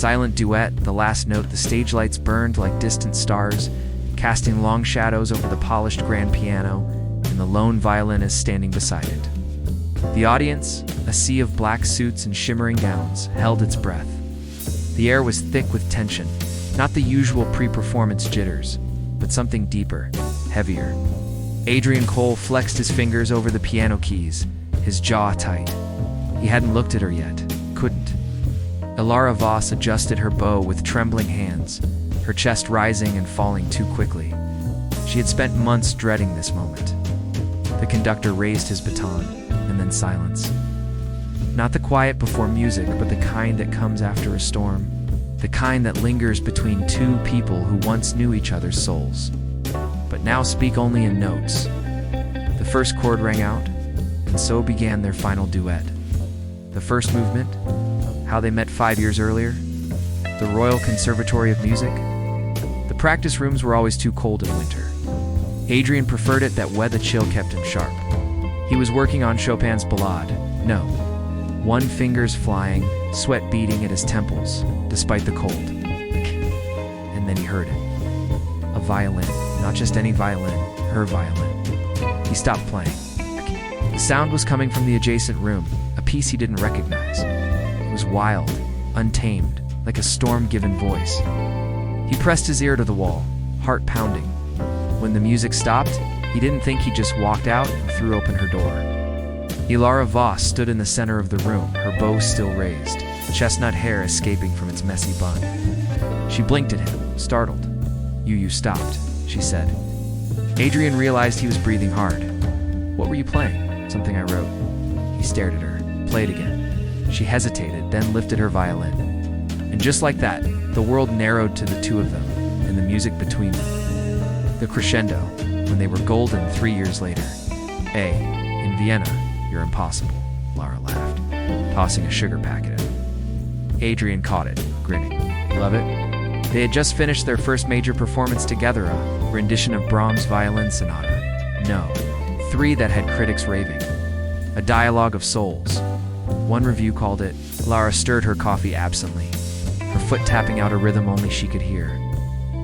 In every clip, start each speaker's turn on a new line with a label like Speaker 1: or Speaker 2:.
Speaker 1: Silent Duet, the last note, the stage lights burned like distant stars, casting long shadows over the polished grand piano, and the lone violinist standing beside it. The audience, a sea of black suits and shimmering gowns, held its breath. The air was thick with tension, not the usual pre-performance jitters, but something deeper, heavier. Adrian Cole flexed his fingers over the piano keys, his jaw tight. He hadn't looked at her yet, couldn't. Ilara Voss adjusted her bow with trembling hands, her chest rising and falling too quickly. She had spent months dreading this moment. The conductor raised his baton, and then silence. Not the quiet before music, but the kind that comes after a storm. The kind that lingers between two people who once knew each other's souls, but now speak only in notes. The first chord rang out, and so began their final duet. The first movement, how they met 5 years earlier, the Royal Conservatory of Music. The practice rooms were always too cold in winter. Adrian preferred it that way, the chill kept him sharp. He was working on Chopin's Ballade, no. One finger's flying, sweat beading at his temples, despite the cold. And then he heard it. A violin, not just any violin, her violin. He stopped playing. The sound was coming from the adjacent room, a piece he didn't recognize. It was wild, untamed, like a storm-given voice. He pressed his ear to the wall, heart pounding. When the music stopped, he didn't think he just walked out and threw open her door. Ilara Voss stood in the center of the room, her bow still raised, chestnut hair escaping from its messy bun. She blinked at him, startled. You stopped, she said. Adrian realized he was breathing hard. What were you playing? Something I wrote. He stared at her, played again. She hesitated, then lifted her violin. And just like that, the world narrowed to the two of them, and the music between them. The crescendo, when they were golden 3 years later. In Vienna, you're impossible, Lara laughed, tossing a sugar packet at him. Adrian caught it, grinning. Love it? They had just finished their first major performance together, a rendition of Brahms' Violin Sonata. No, 3 that had critics raving. A dialogue of souls. One review called it, Lara stirred her coffee absently, her foot tapping out a rhythm only she could hear.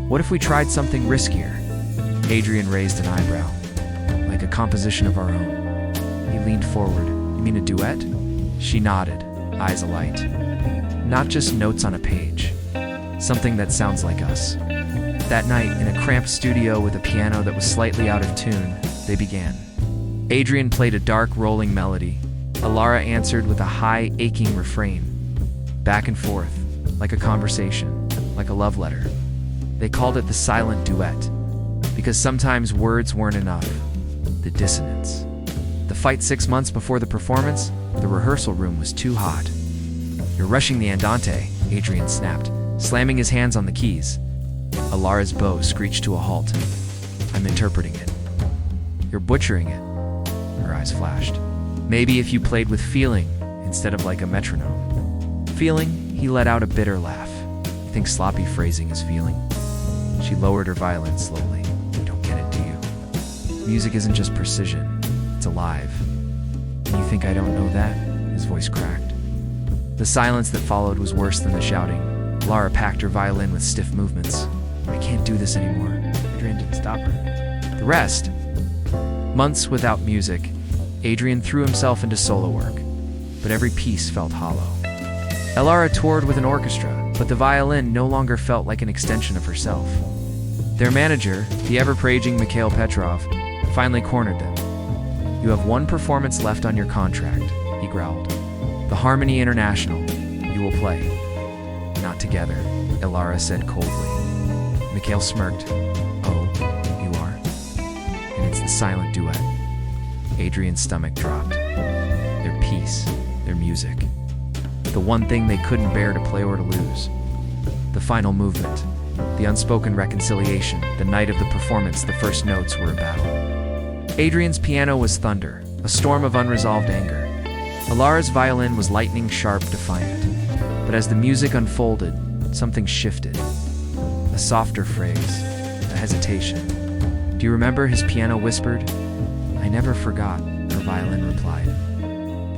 Speaker 1: What if we tried something riskier? Adrian raised an eyebrow, like a composition of our own. He leaned forward. You mean a duet? She nodded, eyes alight. Not just notes on a page. Something that sounds like us. That night, in a cramped studio with a piano that was slightly out of tune, they began. Adrian played a dark, rolling melody. Ilara answered with a high, aching refrain. Back and forth, like a conversation, like a love letter. They called it the Silent Duet, because sometimes words weren't enough. The dissonance. The fight 6 months before the performance, the rehearsal room was too hot. You're rushing the andante, Adrian snapped, slamming his hands on the keys. Ilara's bow screeched to a halt. I'm interpreting it. You're butchering it. Her eyes flashed. Maybe if you played with feeling, instead of like a metronome. Feeling? He let out a bitter laugh. You think sloppy phrasing is feeling? She lowered her violin slowly. You don't get it, do you? Music isn't just precision. It's alive. And you think I don't know that? His voice cracked. The silence that followed was worse than the shouting. Lara packed her violin with stiff movements. I can't do this anymore. Adrian didn't stop her. The rest? Months without music, Adrian threw himself into solo work, but every piece felt hollow. Ilara toured with an orchestra, but the violin no longer felt like an extension of herself. Their manager, the ever-praging Mikhail Petrov, finally cornered them. You have 1 performance left on your contract, he growled. The Harmony International. You will play. Not together, Ilara said coldly. Mikhail smirked. Oh, you are? And it's the Silent Duet. Adrian's stomach dropped. Their peace, their music. The one thing they couldn't bear to play or to lose. The final movement, the unspoken reconciliation, the night of the performance, the first notes were a battle. Adrian's piano was thunder, a storm of unresolved anger. Ilara's violin was lightning sharp, defiant. But as the music unfolded, something shifted. A softer phrase, a hesitation. Do you remember, his piano whispered? I never forgot, her violin replied.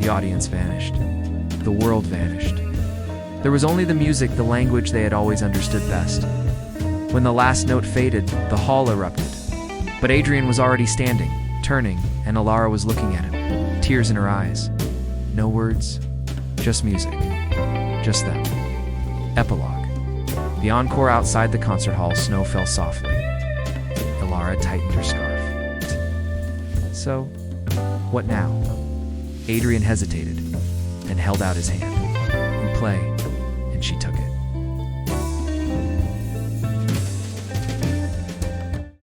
Speaker 1: The audience vanished. The world vanished. There was only the music, the language they had always understood best. When the last note faded, the hall erupted. But Adrian was already standing, turning, and Alara was looking at him, tears in her eyes. No words, just music. Just them. Epilogue. The encore outside the concert hall, snow fell softly. Alara tightened her scarf. So, what now? Adrian hesitated and held out his hand. We play, and she took it.